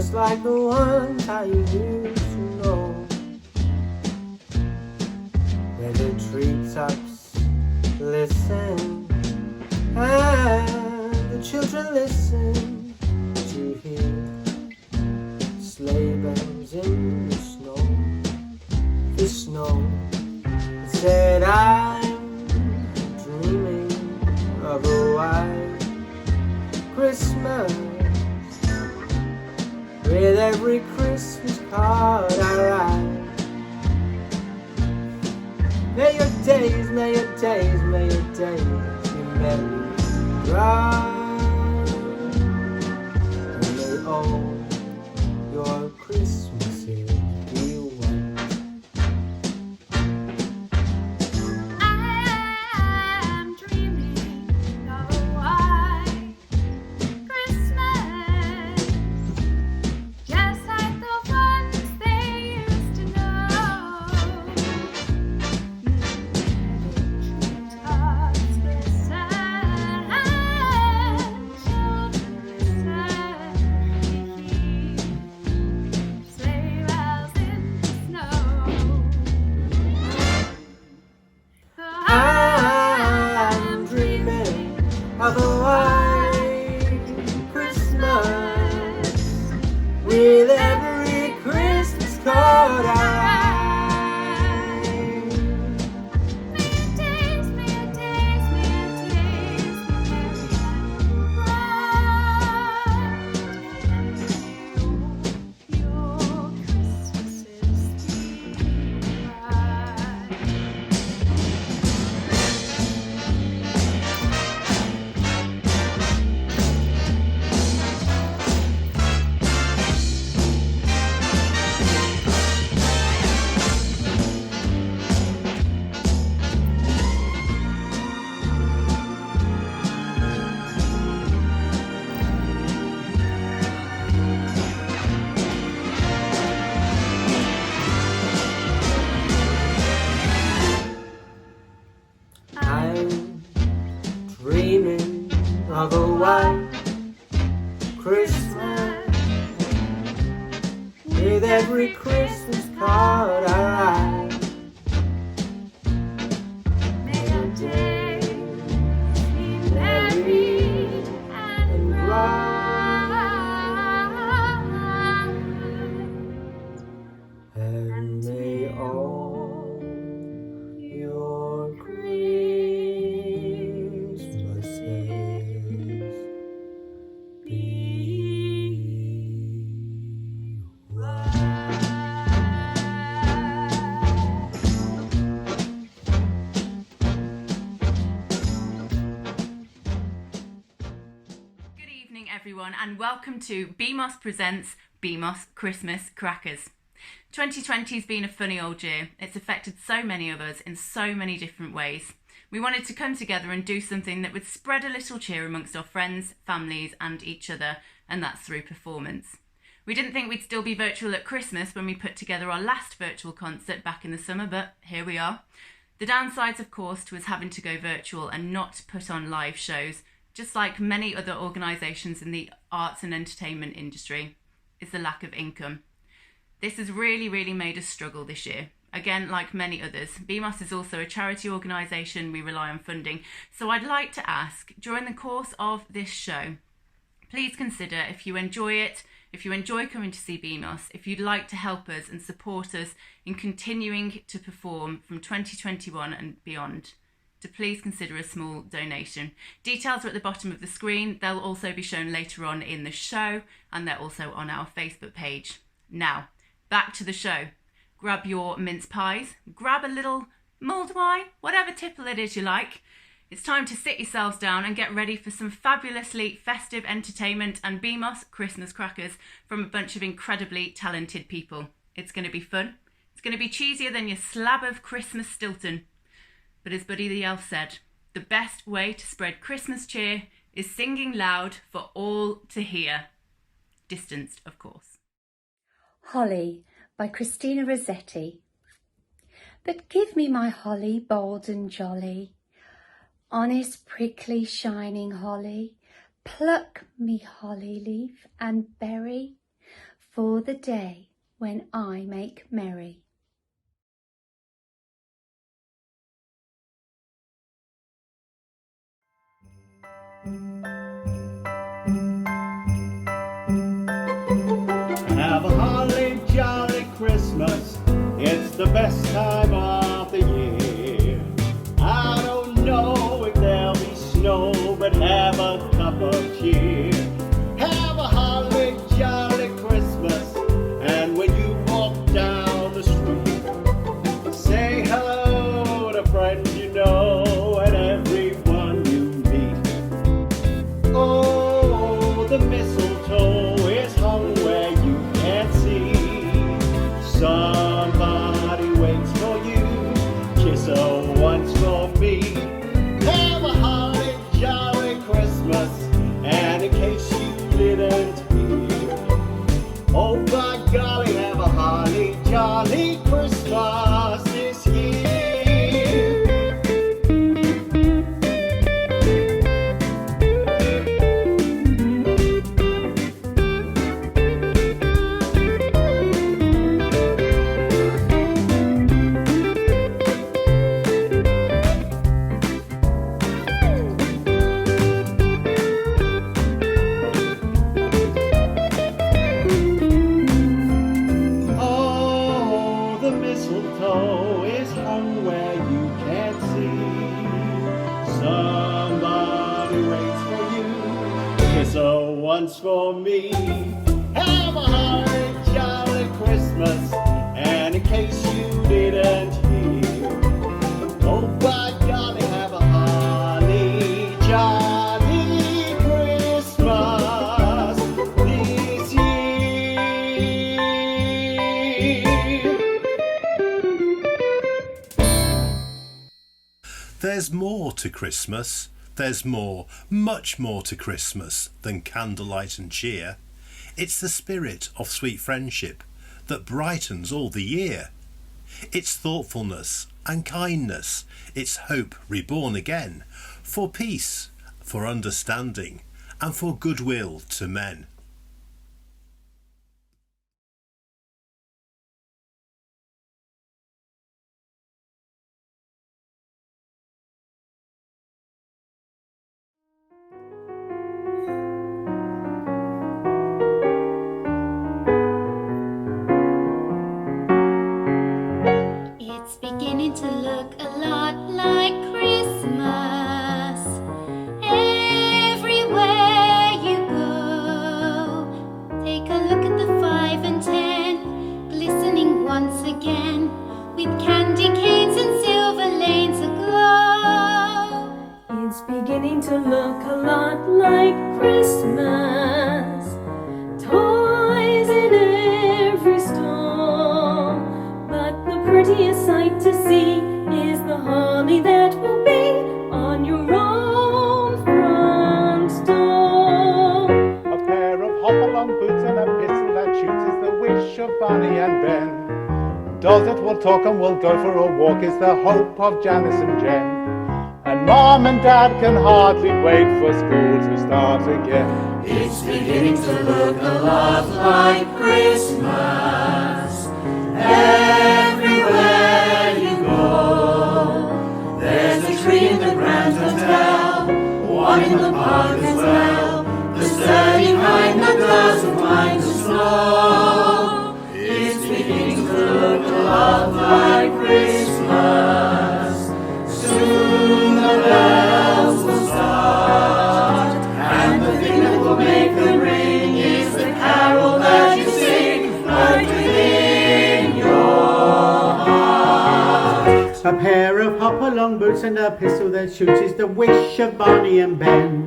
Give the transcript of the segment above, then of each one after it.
just like the ones I used to know, where the treetops listen and the children listen to hear sleigh bells in the snow. The snow said, I'm dreaming of a white Christmas, with every Christmas card I write. May your days, may your days, may your days be merry and bright, and may all your Christmases be white. I'm dreaming of a white Christmas, just like the ones they used to know. Treetops listen and children listen to hear sleigh bells in the snow. I'm dreaming of a white Christmas, with every Christmas card I write. May your days, may your days, may your days be merry and bright, and may all your Christmases be bright. I'm dreaming of a white Christmas, with every Christmas card I write. May your days be merry and bright, And may all your Christmases be white. Good evening, everyone, and welcome to BMOS Presents BMOS Christmas Crackers. 2020's been a funny old year. It's affected so many of us in so many different ways. We wanted to come together and do something that would spread a little cheer amongst our friends, families, and each other, and that's through performance. We didn't think we'd still be virtual at Christmas when we put together our last virtual concert back in the summer, but here we are. The downsides, of course, to us having to go virtual and not put on live shows, just like many other organisations in the arts and entertainment industry, is the lack of income. This has really made us struggle this year. Again, like many others, BMOS is also a charity organisation. We rely on funding. So I'd like to ask, during the course of this show, please consider, if you enjoy it, if you enjoy coming to see BMOS, if you'd like to help us and support us in continuing to perform from 2021 and beyond, to please consider a small donation. Details are at the bottom of the screen. They'll also be shown later on in the show, and they're also on our Facebook page. Now, back to the show. Grab your mince pies, grab a little mulled wine, whatever tipple it is you like. It's time to sit yourselves down and get ready for some fabulously festive entertainment and BMOS Christmas crackers from a bunch of incredibly talented people. It's going to be fun. It's going to be cheesier than your slab of Christmas Stilton. But as Buddy the Elf said, the best way to spread Christmas cheer is singing loud for all to hear. Distanced, of course. Holly by Christina Rossetti. But give me my holly bold and jolly, honest, prickly, shining holly. Pluck me holly leaf and berry, for the day when I make merry. Have a holly jolly Christmas, it's the best time of the year. I don't know if there'll be snow, but have a cup of cheer. Have a holly jolly Christmas, and when you walk down the street, say hello to friends you know and everyone you meet. Oh, the mistletoe is hung where you can't see. Somebody waits for you, kiss her once for me. Have a holly jolly Christmas, and in case you didn't hear, oh by golly, have a holly jolly Christmas this year. Oh, the mistletoe is hung where you can't see. Somebody waits for you, kiss her once for me. Have a holly jolly Christmas, and in case you didn't hear, oh by golly, have a holly jolly Christmas this year. There's more to Christmas. There's more, much more to Christmas than candlelight and cheer. It's the spirit of sweet friendship that brightens all the year. It's thoughtfulness and kindness. It's hope reborn again, for peace, for understanding, and for goodwill to men. It's beginning to look a lot like Christmas everywhere you go. Take a look at the 5 and 10 glistening once again with candy canes and silver lanes aglow. It's beginning to look a lot like Christmas. Toys in every stall, but the prettiest sight to see is the holly that will be on your own front door. A pair of hop-along boots and a pistol that shoots is the wish of Barney and Ben. Dolls that will talk and will go for a walk is the hope of Janice and Jen. And Mom and Dad can hardly wait for school to start again. It's beginning to look a lot like Christmas everywhere you go. There's a tree in the Grand Hotel, one in the park as well, the sturdy kind that doesn't mind the snow. It's beginning to look a lot like Christmas. Soon the bells will start, and the thing that will make them ring is the carol that you sing right within your heart. A pair of hop-along boots and a pistol that shoots is the wish of Barney and Ben.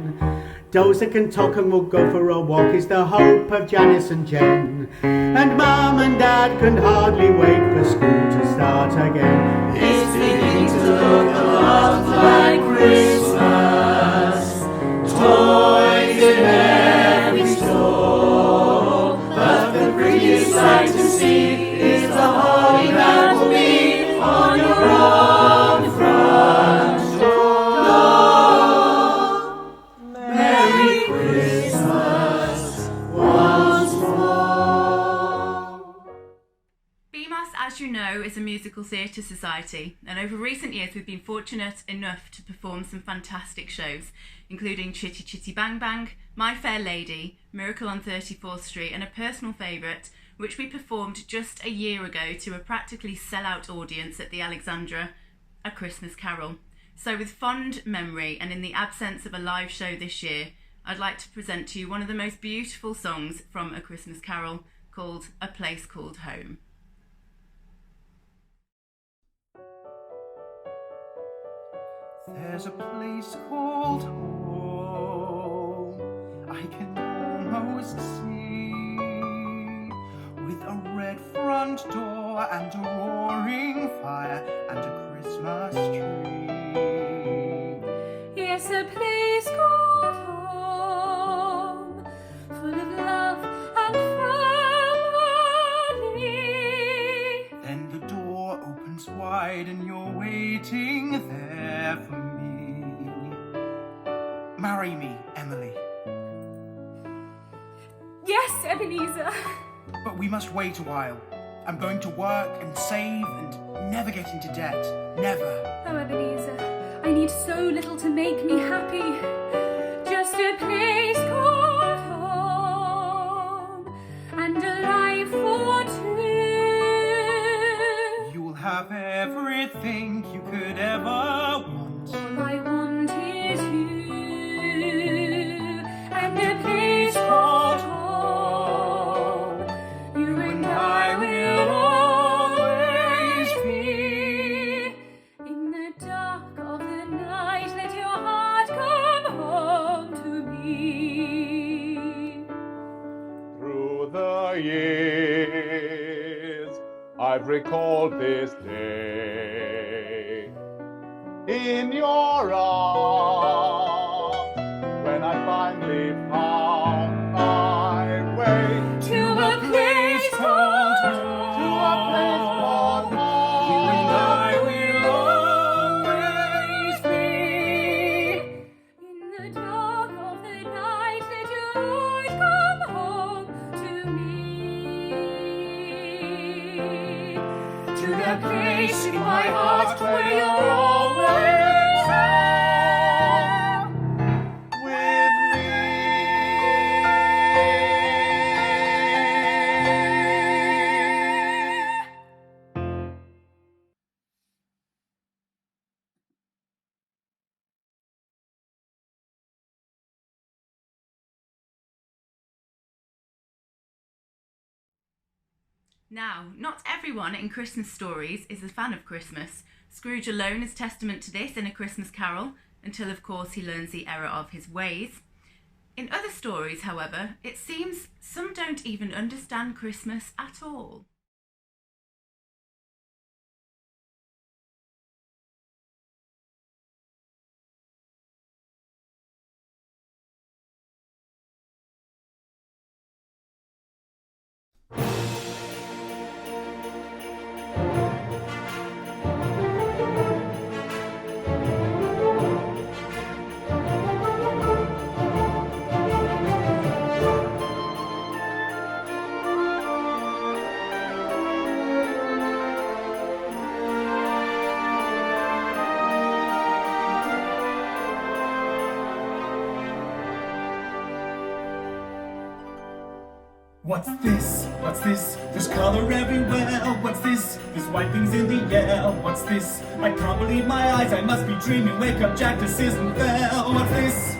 Dolls that can talk and will go for a walk is the hope of Janice and Jen. And Mom and Dad can hardly wait for school to start again. It's beginning to look a lot like Christmas. Toys in every store, but the prettiest sight to see is the holly that will be on your own front door. Merry Christmas once more. as you know, is a musical theatre society, and over recent years we've been fortunate enough to perform some fantastic shows, including Chitty Chitty Bang Bang, My Fair Lady, Miracle on 34th Street, and a personal favourite, which we performed just a year ago to a practically sell-out audience at the Alexandra, A Christmas Carol. So with fond memory and in the absence of a live show this year, I'd like to present to you one of the most beautiful songs from A Christmas Carol, called A Place Called Home. There's a place called home I can almost see, with a red front door and a roaring fire and a Christmas tree. Yes, a place called home, full of love and family. Then the door opens wide and you're waiting there for me. Marry me, Emily. Yes, Ebenezer. But we must wait a while. I'm going to work and save and never get into debt. Never. Oh, Ebenezer, I need so little to make me happy. Just a place called home and a life for two. You will have everything you could ever want. All I want is you and a place called home. You and I will always be. In the dark of the night, let your heart come home to me. Through the years, I've recalled this day in your arms, when I finally found my way To a place called home. to a place called home. You and I will always be. In the dark of the night, let your light come home to me. To the place in my heart where you're always home. With me. Now, not everyone in Christmas stories is a fan of Christmas. Scrooge alone is testament to this in A Christmas Carol, until of course he learns the error of his ways. In other stories, however, it seems some don't even understand Christmas at all. What's this? What's this? There's color everywhere. What's this? There's white things in the air. What's this? I can't believe my eyes. I must be dreaming. Wake up, Jack, this isn't fair. What's this?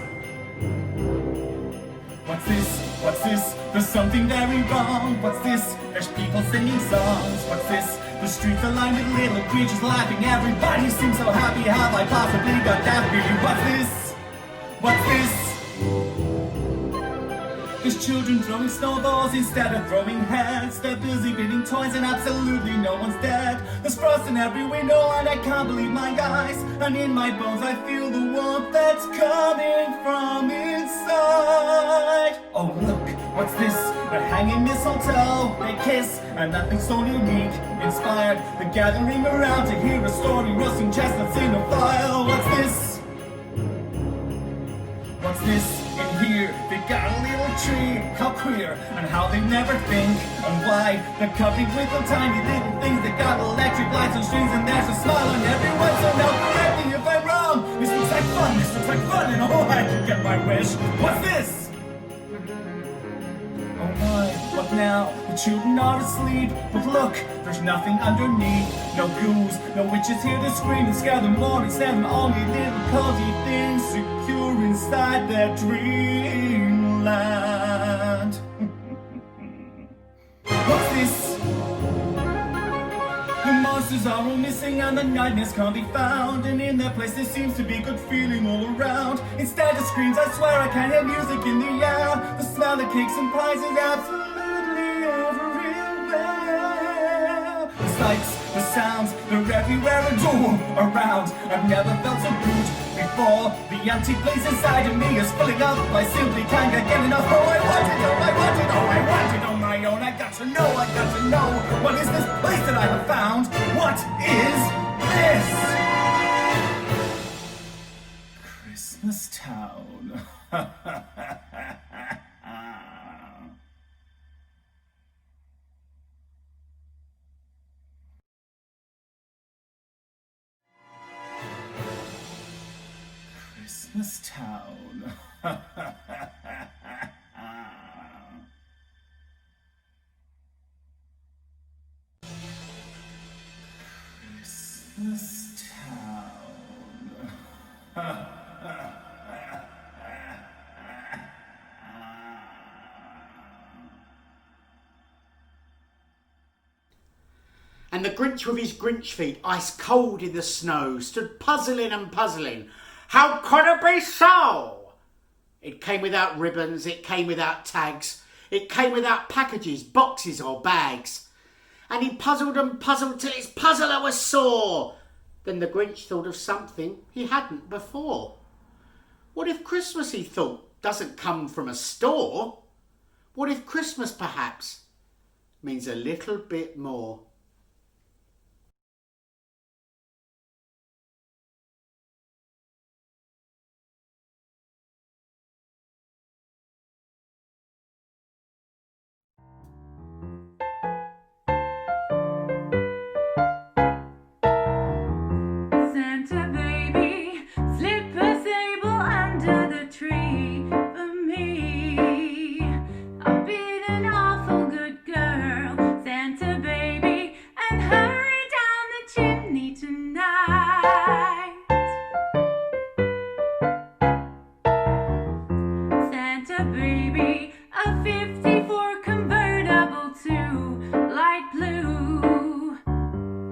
What's this? What's this? There's something very wrong. What's this? There's people singing songs. What's this? The streets are lined with little creatures laughing. Everybody seems so happy. Have I possibly got that feeling? What's this? What's this? There's children throwing snowballs instead of throwing heads. They're busy bidding toys and absolutely no one's dead. There's frost in every window and I can't believe my eyes. And in my bones I feel the warmth that's coming from inside. Oh look, what's this? They're hanging mistletoe, they kiss, and nothing so unique. Inspired, they're gathering around to hear a story. Roasting chestnuts in a fire. What's this? What's this in here? cheer. They got a little tree, how queer, and how they never think, and why they're covered with the tiny little things. They got electric lights and strings, and there's a smile on everyone. So now correct me if I'm wrong. This looks like fun, this looks like fun, and oh, I can get my wish. What's this? Oh my, what now? The children are asleep, but look, there's nothing underneath. No ghouls, no witches here to scream and scare them or extend them. Only little cozy things secure inside their dreamland. What's this? The monsters are all missing and the nightmares can't be found. And in their place there seems to be good feeling all around. Instead of screams, I swear I can hear music in the air. The smell of cakes and pies is absolutely everywhere. The sights, the sounds, they're everywhere and all around. I've never felt so good before. The empty place inside of me is filling up. I simply can't get enough. Oh, I want it, oh, I want it, oh, I want it on my own. I got to know, I got to know. What is this place that I have found? What is this? Christmas Town. Christmas Town. Christmas Town. And the Grinch with his Grinch feet, ice cold in the snow, stood puzzling and puzzling. How could it be so? It came without ribbons, it came without tags, it came without packages, boxes or bags. And he puzzled and puzzled till his puzzler was sore. Then the Grinch thought of something he hadn't before. What if Christmas, he thought, doesn't come from a store? What if Christmas perhaps means a little bit more? Santa baby, slip a sable under the tree for me. I've been an awful good girl, Santa baby, and hurry down the chimney tonight. Santa baby, a 54 convertible to light blue.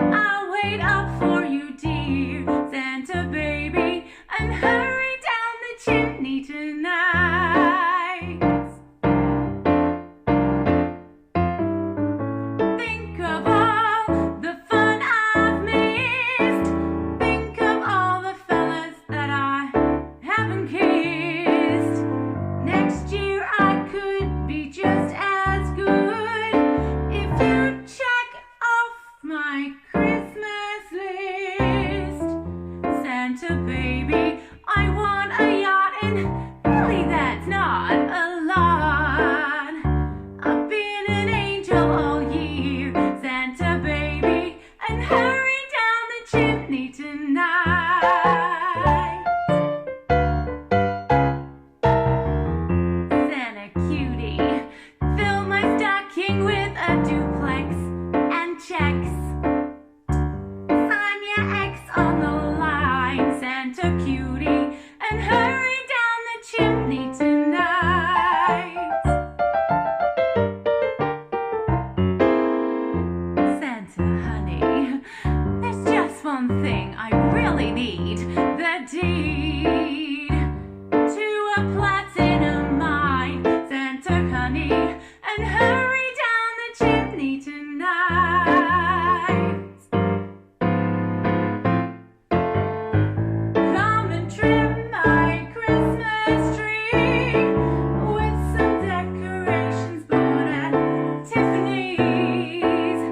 I'll wait up for you, dear Santa baby, and hurry down the chimney tonight. Think of all the fun I've missed. Think of all the fellas that I haven't kissed. Next year I could be just as good if you check off my Christmas list. Santa baby, I want a yacht, and really that's not a lot. I've been an angel all year, Santa baby, and hurry down the chimney tonight. Santa cutie, fill my stocking with a duplex and checks. Sign your X on the line, Santa cutie, and hurry down the chimney tonight. Santa honey, there's just one thing I really need, the deed to a platinum mine, Santa honey, and hurry down the chimney tonight. Come and trim my Christmas tree with some decorations bought at Tiffany's.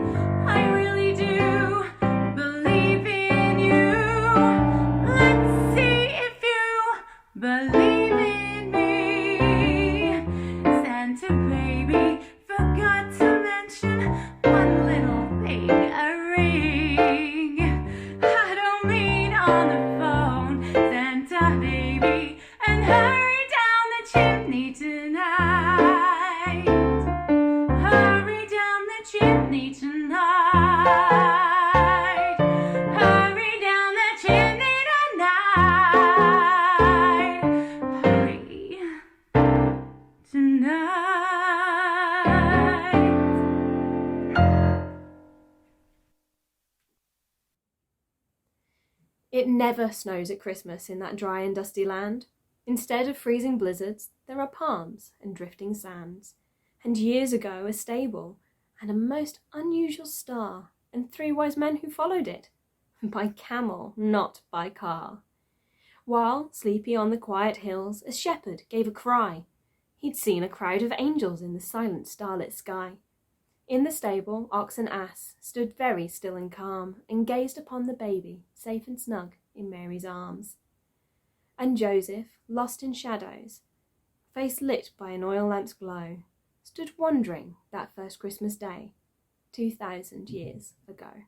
I really do believe in you. Let's see if you the chimney tonight. Hurry down the chimney tonight. Hurry tonight. It never snows at Christmas in that dry and dusty land. Instead of freezing blizzards, there are palms and drifting sands. And years ago, a stable and a most unusual star, and 3 wise men who followed it, by camel, not by car. While, sleepy on the quiet hills, a shepherd gave a cry. He'd seen a crowd of angels in the silent starlit sky. In the stable, ox and ass stood very still and calm, and gazed upon the baby, safe and snug in Mary's arms. And Joseph, lost in shadows, face lit by an oil lamp's glow, stood wondering that first Christmas day, 2,000 years ago.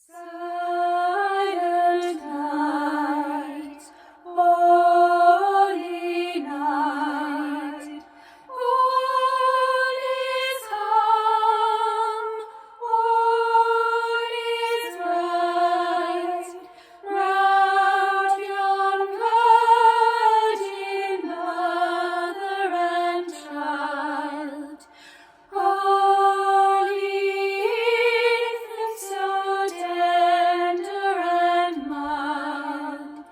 Silent night, holy night, all is calm, all is bright, round yon virgin mother and child. Holy infant, so tender and mild,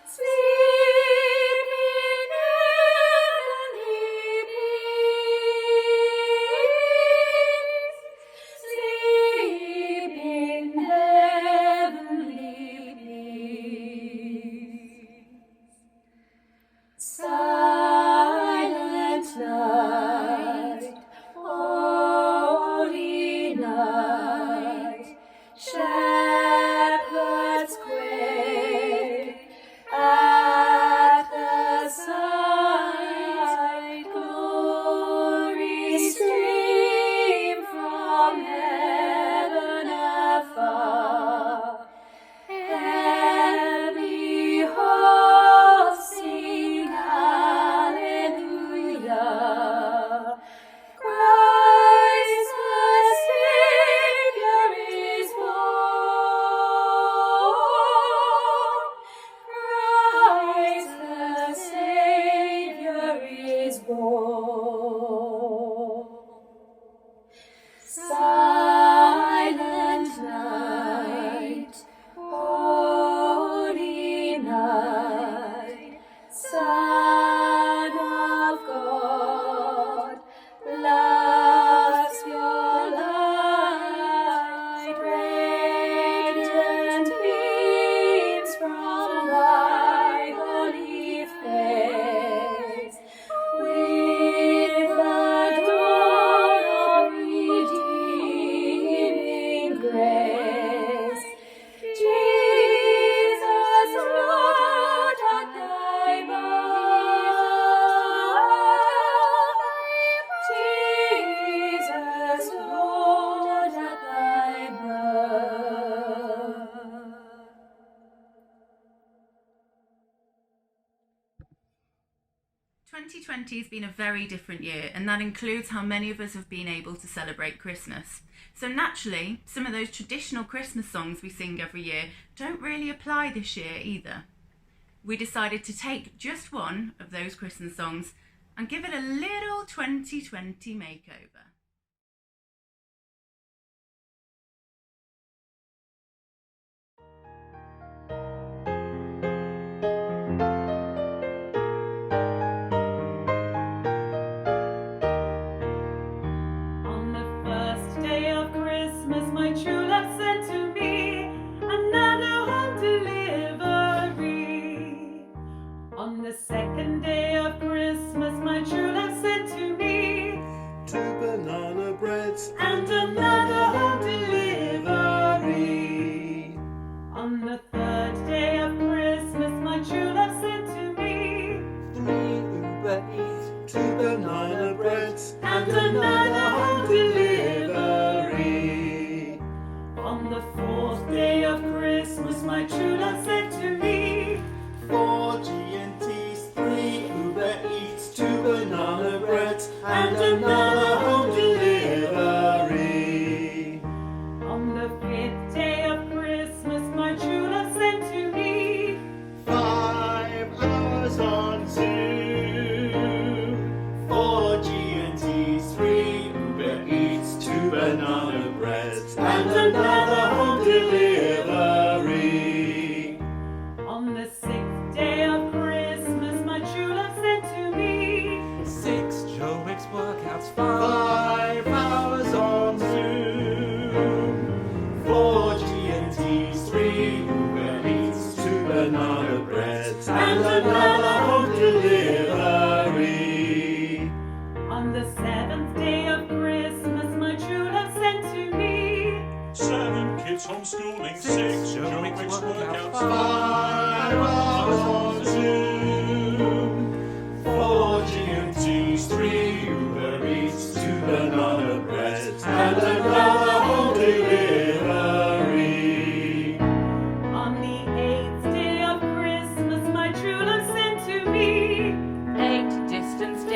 sleep in heavenly peace, sleep in heavenly peace. Silent night, holy night, shepherds quake at the sight, glory stream from heaven afar, heavy hosts sing hallelujah. Christ the Savior is born. Christ the Savior is born. Silent night, holy night, Son of God, loves your light, radiant beams from thy holy face, with the dawn of redeeming grace. Jesus, Lord, at thy birth. Jesus, Lord, at thy birth. 2020 has been a very different year, and that includes how many of us have been able to celebrate Christmas. So naturally, some of those traditional Christmas songs we sing every year don't really apply this year either. We decided to take just one of those Christmas songs and give it a little 2020 makeover. On the first day of Christmas, my true love sent to me another home delivery. On the second day of Christmas, my true love sent to me 2 banana breads and another home delivery. On the third day of Christmas, my true love sent to me 3 Uber Eats, 2 banana breads and another home delivery. On the fourth day of Christmas, my true love said to me 4 G&Ts, 3 Uber Eats, 2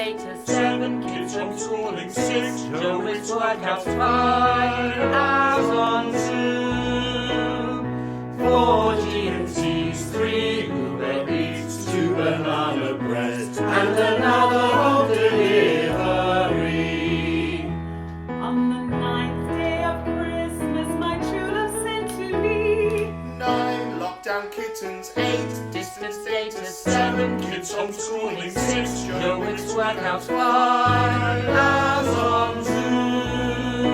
status, 7 kids homeschooling, 6 Joe with workouts, 5 hours on Zoom, 4 G&Ts, 3 Uber Eats, 2 banana breads, and another home delivery. On the 9th day of Christmas, my true love sent to me 9 lockdown kittens, 8 distance data, 7 kids homeschooling, 6 Joe with workouts, 5 hours on Zoom,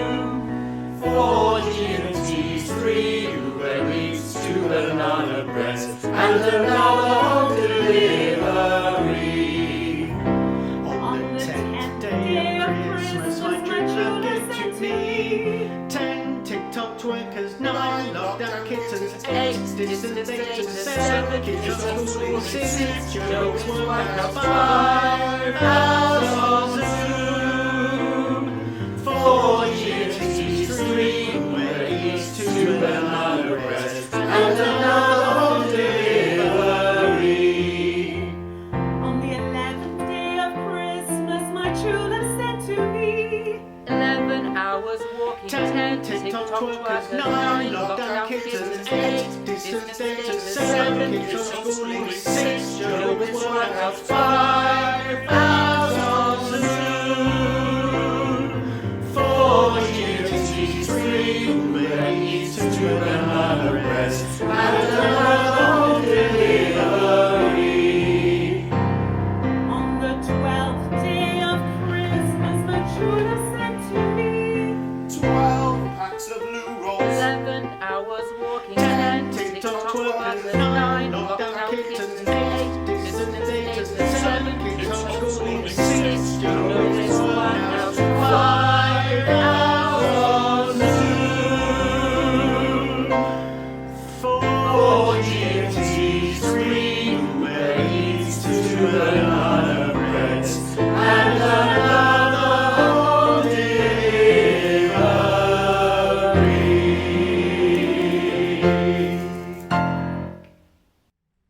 4 G&Ts, 3 Uber Eats, 2 banana breads, and another home delivery. On the 10th day of Christmas, my true love sent to me 10 TikTok twerkers, 9 lockdown kittens, 8 distance data, 7 kids homeschooling, 6 Joe with workouts, 5 hours on Zoom, 4 G&Ts, 3 Uber Eats, 2 banana breads, and another home delivery. On the 11th day of Christmas, my true love sent to me 11 hours walking, 10 TikTok twerkers, 9 lockdown kittens, 8 distance data, 7 kids homeschooling, 6 Joe with workouts, 5 hours on Zoom, 4 G&Ts, 3 Uber Eats, 2 banana breads, and another home delivery. On the 12th day of Christmas, my true love sent to me 12 packs of loo rolls, 11 hours walking, 10 TikTok twerkers, 9 lockdown kittens, 8 distance data, 7 kids homeschooling, 6 Joe with workouts, 5 hours on Zoom, 4 G&Ts, 3 Uber Eats, 2 banana breads, and another home delivery.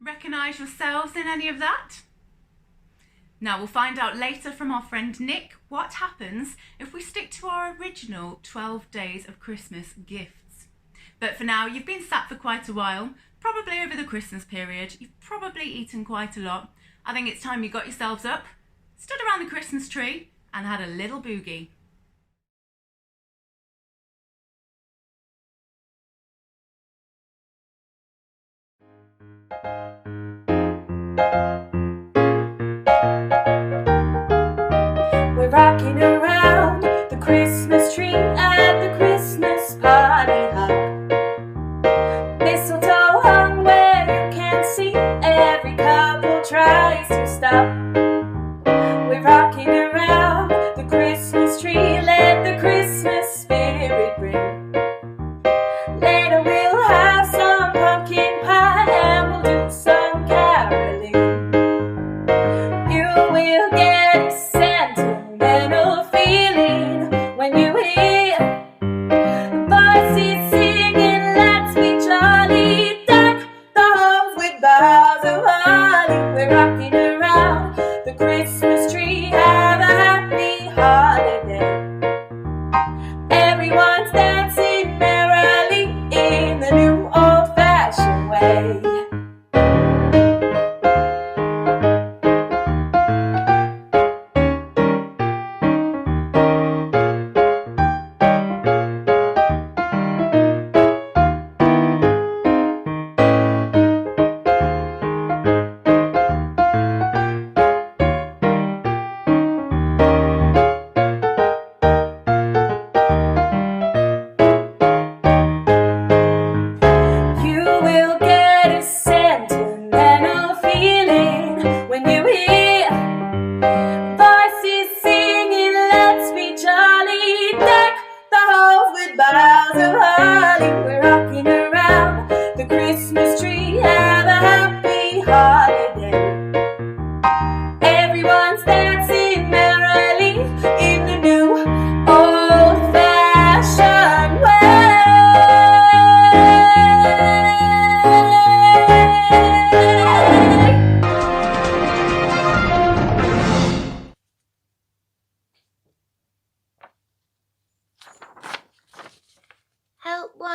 Recognise yourselves in any of that? Now we'll find out later from our friend Nick what happens if we stick to our original 12 days of Christmas gifts. But for now, you've been sat for quite a while, probably over the Christmas period. You've probably eaten quite a lot. I think it's time you got yourselves up, stood around the Christmas tree and had a little boogie. We're rocking around the Christmas tree at the Christmas party hop. Mistletoe hung where you can see, every couple tries to stop. We're rocking around the Christmas tree, let the Christmas spirit ring. Later we'll have some pumpkin pie and we'll do some caroling. You will get a sentimental feeling when you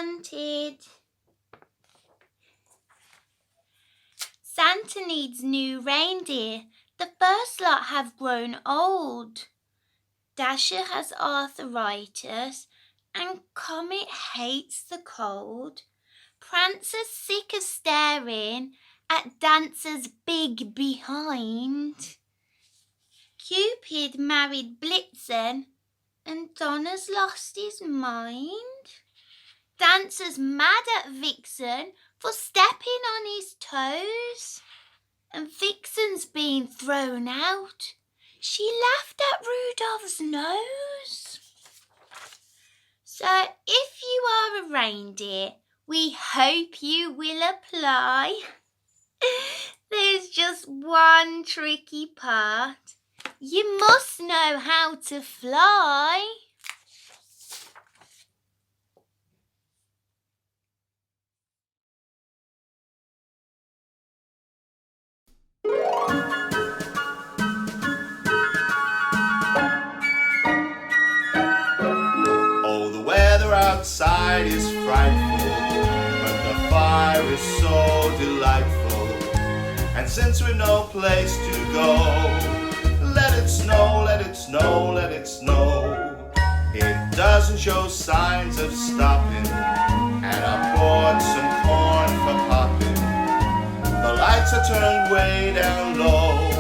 wanted. Santa needs new reindeer. The first lot have grown old. Dasher has arthritis and Comet hates the cold. Prancer's sick of staring at Dancer's big behind. Cupid married Blitzen and Donner's lost his mind. Dancer's mad at Vixen for stepping on his toes. And Vixen's been thrown out. She laughed at Rudolph's nose. So if you are a reindeer, we hope you will apply. There's just one tricky part. You must know how to fly. Oh, the weather outside is frightful, but the fire is so delightful. And since we've no place to go, let it snow, let it snow, let it snow. It doesn't show signs of stopping, and I bought some corn for popping. The lights are turned way down low.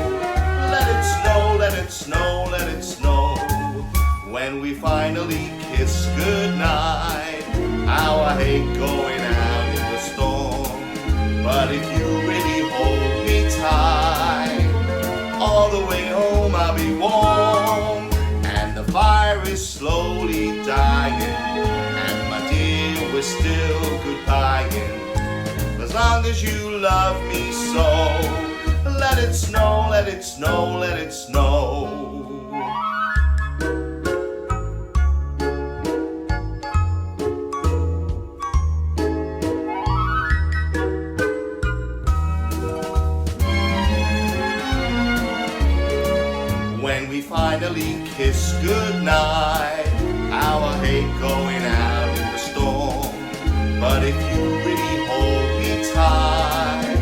Let it snow, let it snow, let it snow. When we finally kiss goodnight, how I hate going out in the storm. But if you really hold me tight, all the way home I'll be warm. And the fire is slowly dying, and my dear, we're still goodbying. As long as you love me so, let it snow, let it snow, let it snow. When we finally kiss goodnight, how I hate going out in the storm. But if you really hold me tight,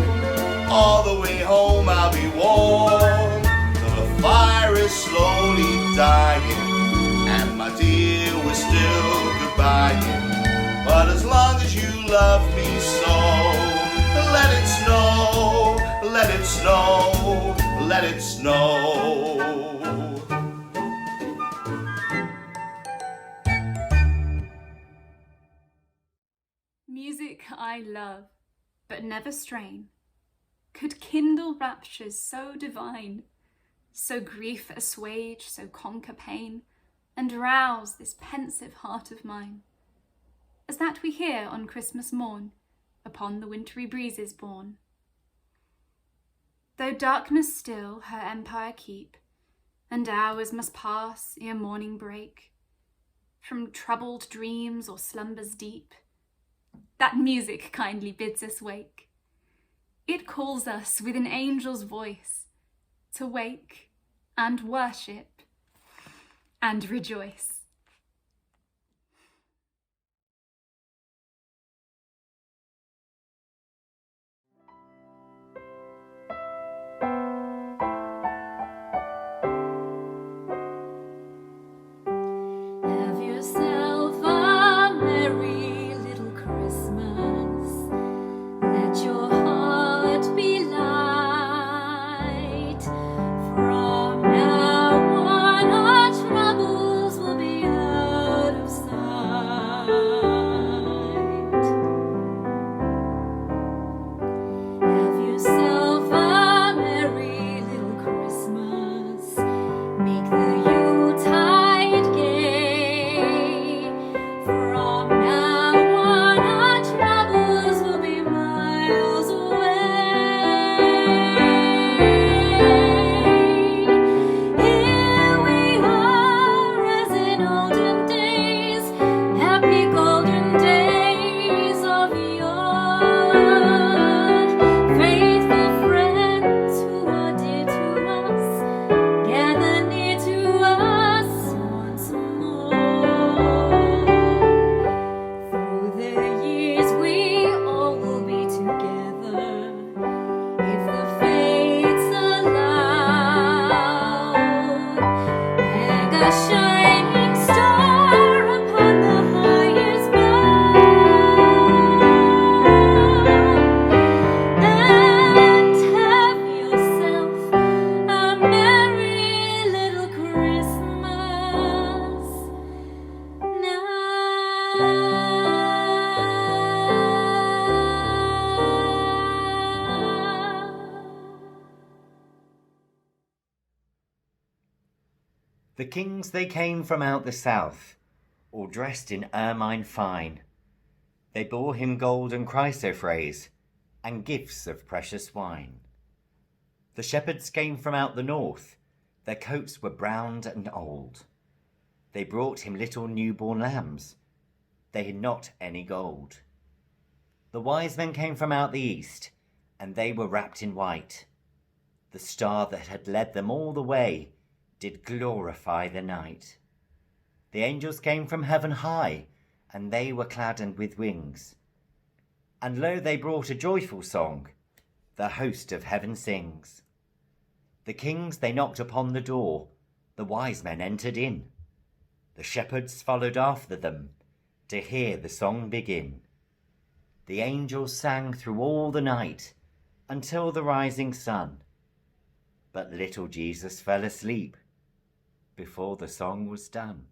all the way home I'll be warm. The fire is slowly dying, and my dear, we're still goodbying. But as long as you love me so, let it snow, let it snow, let it snow. Music I love, but never strain, could kindle raptures so divine, so grief assuage, so conquer pain, and rouse this pensive heart of mine, as that we hear on Christmas morn, upon the wintry breezes borne. Though darkness still her empire keep, and hours must pass ere morning break, from troubled dreams or slumbers deep, that music kindly bids us wake. It calls us with an angel's voice to wake and worship and rejoice. Have yourself a merry little Christmas. Let your heart be light. From now on, our troubles will be The kings they came from out the south, all dressed in ermine fine. They bore him gold and chrysoprase, and gifts of precious wine. The shepherds came from out the north, their coats were browned and old. They brought him little newborn lambs, they had not any gold. The wise men came from out the east, and they were wrapped in white. The star that had led them all the way did glorify the night. The angels came from heaven high, and they were clad with wings. And lo, they brought a joyful song, the host of heaven sings. The kings they knocked upon the door, the wise men entered in. The shepherds followed after them, to hear the song begin. The angels sang through all the night, until the rising sun. But little Jesus fell asleep, before the song was done.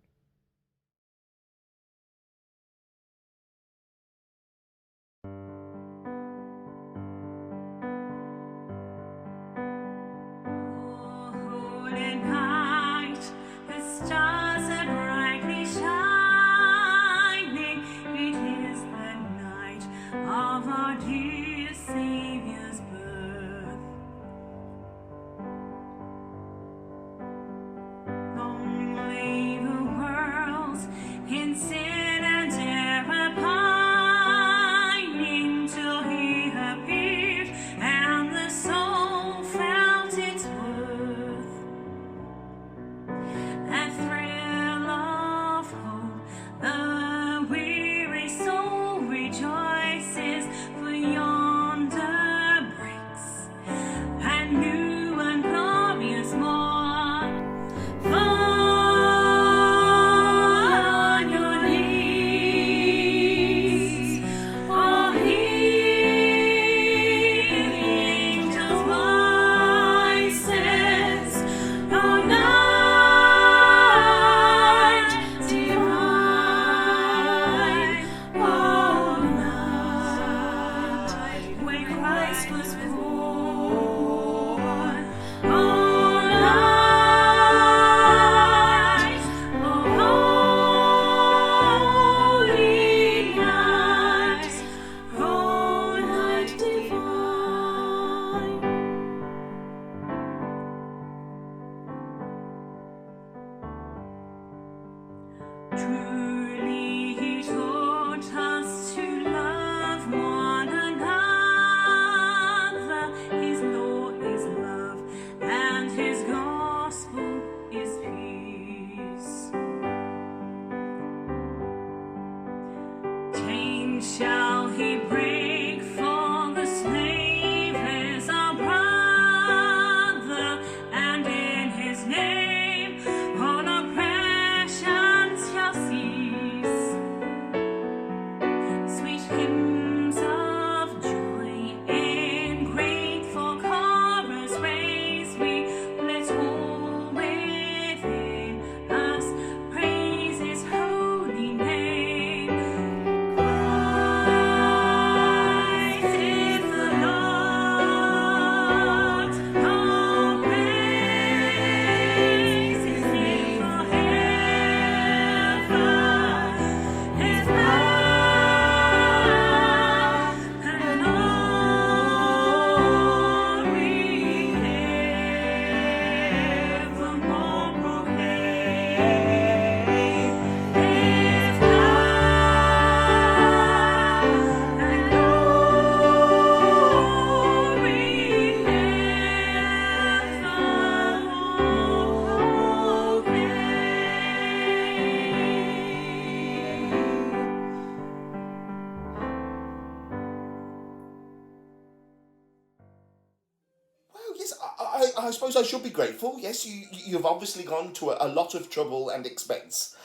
I suppose I should be grateful. Yes, you've obviously gone to a lot of trouble and expense.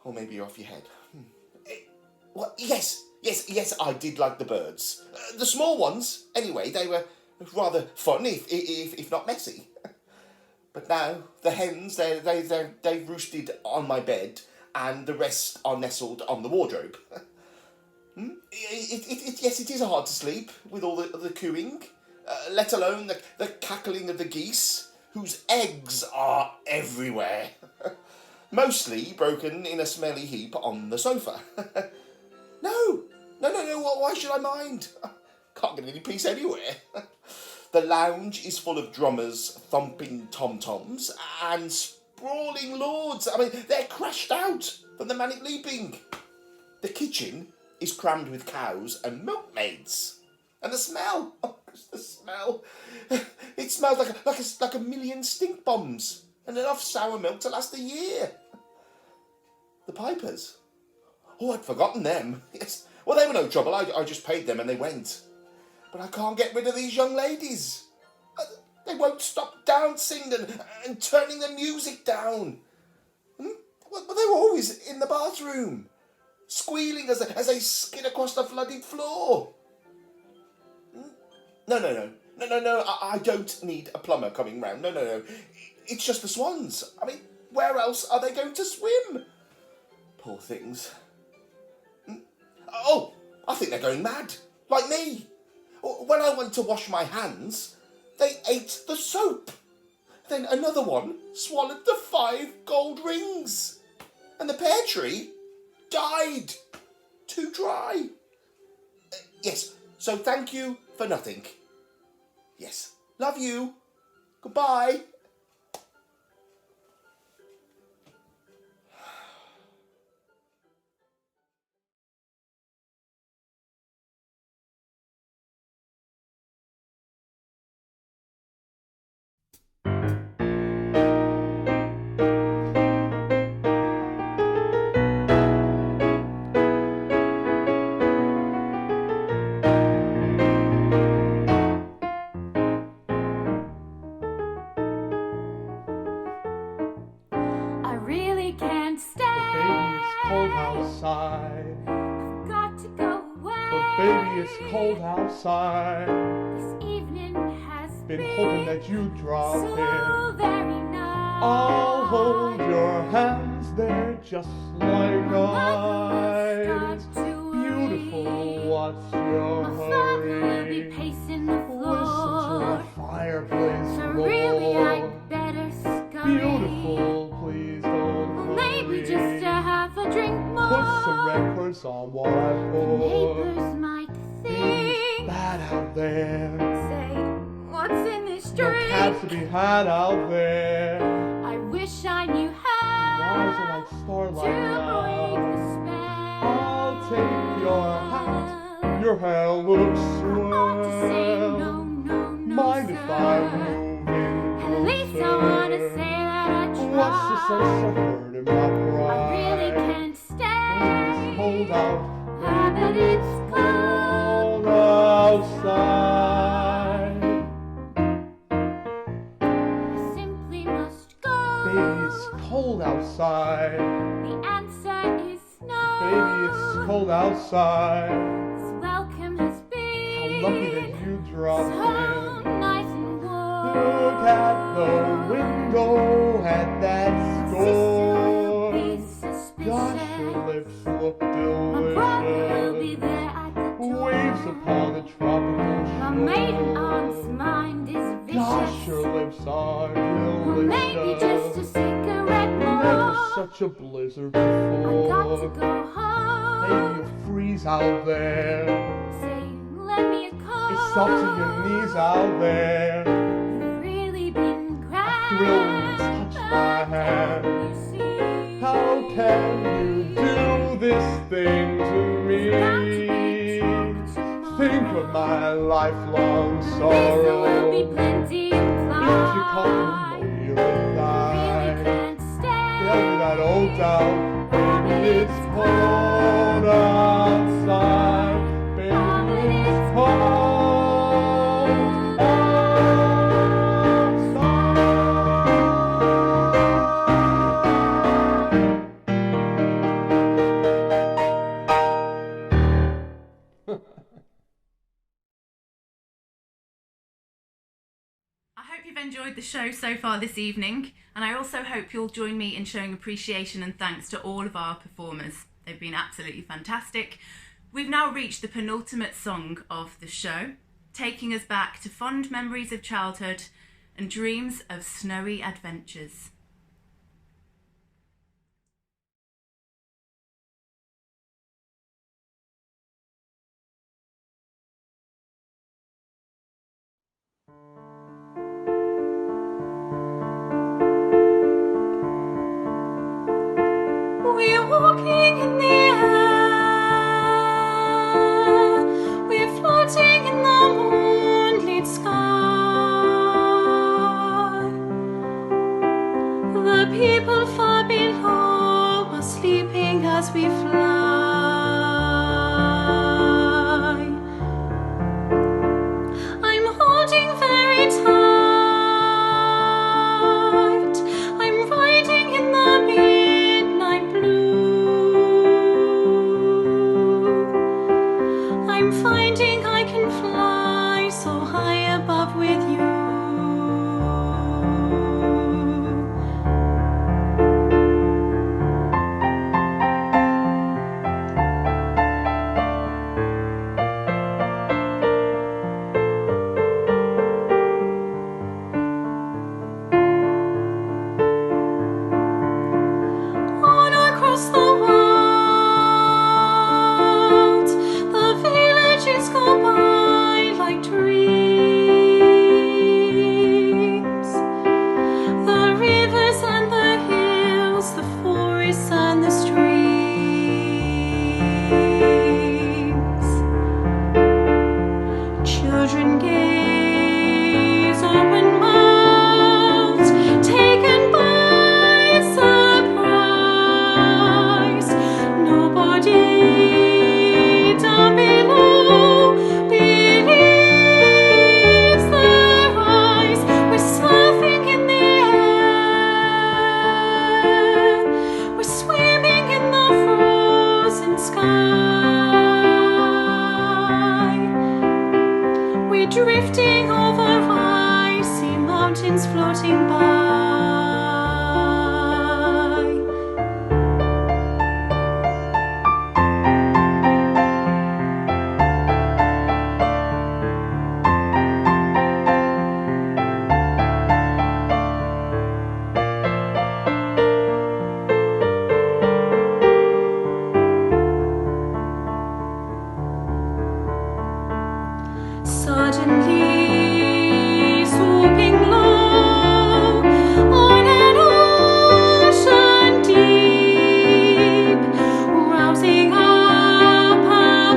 Or maybe you're off your head. Well, yes, I did like the birds. The small ones, anyway, they were rather fun, if not messy. But now, the hens, they've roosted on my bed, and the rest are nestled on the wardrobe. Yes, it is hard to sleep with all the cooing. Let alone the cackling of the geese, whose eggs are everywhere. Mostly broken in a smelly heap on the sofa. No, why should I mind? Can't get any peace anywhere. The lounge is full of drummers thumping tom-toms and sprawling lords. I mean, they're crashed out from the manic leaping. The kitchen is crammed with cows and milkmaids. And the smell, the smell. It smells like a million stink bombs and enough sour milk to last a year. The pipers. Oh, I'd forgotten them. Yes. Well, they were no trouble. I just paid them and they went. But I can't get rid of these young ladies. They won't stop dancing and turning the music down. Well, they were always in the bathroom, squealing as they skid across the flooded floor. No. I don't need a plumber coming round. No. It's just the swans. I mean, where else are they going to swim? Poor things. Oh, I think they're going mad, like me. When I went to wash my hands, they ate the soap. Then another one swallowed the 5 gold rings. And the pear tree died. Too dry. Yes, so thank you for nothing. Yes, love you. Goodbye. I really can't stay. Baby, it's cold outside. I've got to go away. But baby, it's cold outside. This evening has Been hoping that you'd drop so in. very nice. I'll hold your hands, they're just like ice. Beautiful, what's your My father will be hurry? pacing the Listen to floor. the fireplace So roar. really I'd better scurry. Beautiful, please don't Or hurry. maybe just a half a drink more. Put some records on what I The pour. neighbors might Baby, it's think, bad out there. say, what's in this No drink? cabs to be had out there. I wish I knew Why is it how like to starlight break now? the spell. I'll take your hat. Your hair looks I ought to say swell. no, Mind if I sir. move in At least I wanna closer? say that I tried. What's the sense of hurting my pride? I really can't stay. It's cold out. Ah, but it's cold outside. I simply must go. Baby, it's cold outside. The answer is no. Baby, it's cold outside. This welcome has How been lucky that you dropped so in. nice and warm. Look at the window at that score. Gosh, your lips look My brother will be delicious. there at the door. Waves upon the tropical My maiden shore. aunt's mind is vicious. Gosh, your lips are Or maybe just a delicious. cigarette Never more. such a blizzard I got to before. go home. Maybe you freeze out there. Say, lend me a call. It's up to your knees out there. You've really been grand. Thrill when you touch my hand. You see, How can you do this thing to me? Think of my lifelong there will be sorrow. plenty If you implied. come home, you'll Really die. can't stay. Tell me that old doubt, baby, it's cold outside. Baby, it's cold I hope you've enjoyed the show so far this evening, and I also hope you'll join me in showing appreciation and thanks to all of our performers. They've been absolutely fantastic. We've now reached the penultimate song of the show, taking us back to fond memories of childhood and dreams of snowy adventures. walking in the air, we're floating in the moonlit sky. The people far below are sleeping as we fly. I'm holding very tight, I'm riding in the midnight blue. I'm finding I can fly so high above with you. On across the world, the villages go by like dreams. The rivers and the hills, the forests and the streams. Children gaze open-mouthed, taken by surprise. Nobody down below believes their eyes. We're surfing in the air, we're swimming in the frozen sky. We're drifting over icy mountains floating by. Suddenly swooping low on an ocean deep, rousing up a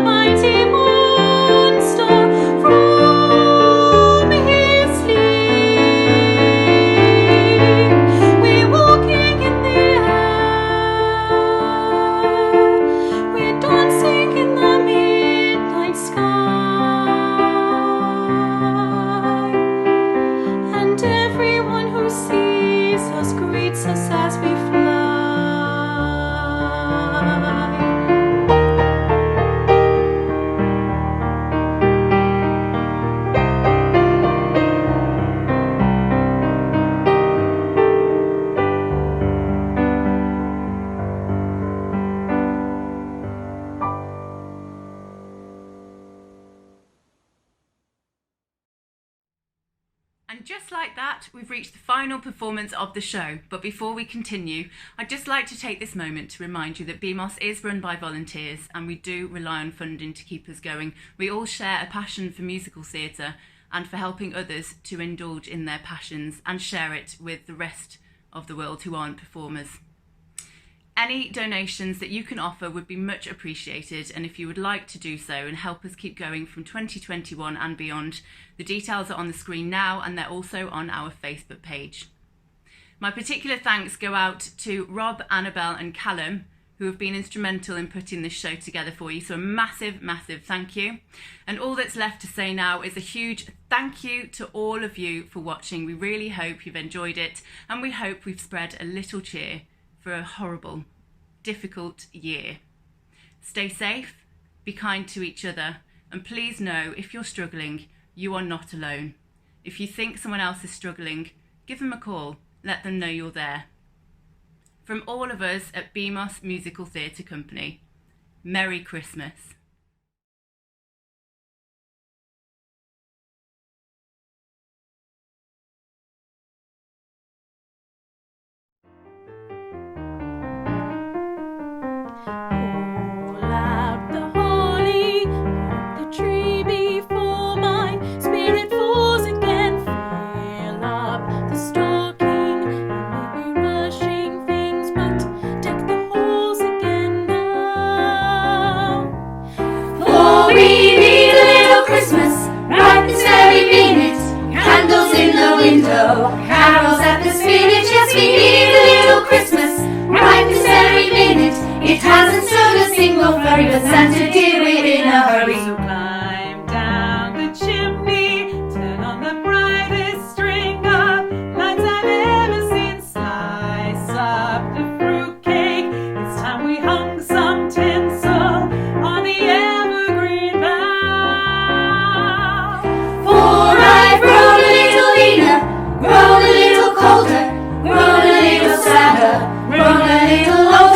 mighty monster from his sleep. We're walking in the air, we're dancing in the midnight sky. And everyone who sees us greets us as we fly. And just like that, we've reached the final performance of the show. But before we continue, I'd just like to take this moment to remind you that BMOS is run by volunteers and we do rely on funding to keep us going. We all share a passion for musical theatre and for helping others to indulge in their passions and share it with the rest of the world who aren't performers. Any donations that you can offer would be much appreciated, and if you would like to do so and help us keep going from 2021 and beyond, the details are on the screen now and they're also on our Facebook page. My particular thanks go out to Rob, Annabelle and Callum, who have been instrumental in putting this show together for you, so a massive, massive thank you. And all that's left to say now is a huge thank you to all of you for watching. We really hope you've enjoyed it and we hope we've spread a little cheer for a horrible, difficult year. Stay safe, be kind to each other, and please know if you're struggling, you are not alone. If you think someone else is struggling, give them a call, let them know you're there. From all of us at BMOS Musical Theatre Company, Merry Christmas. Stocking, and maybe rushing things, but deck the halls again. wrapped a fruitcake. It's time we hung some tinsel on the evergreen bough. For I've grown a little leaner, grown a little colder, grown a little sadder, grown a little older.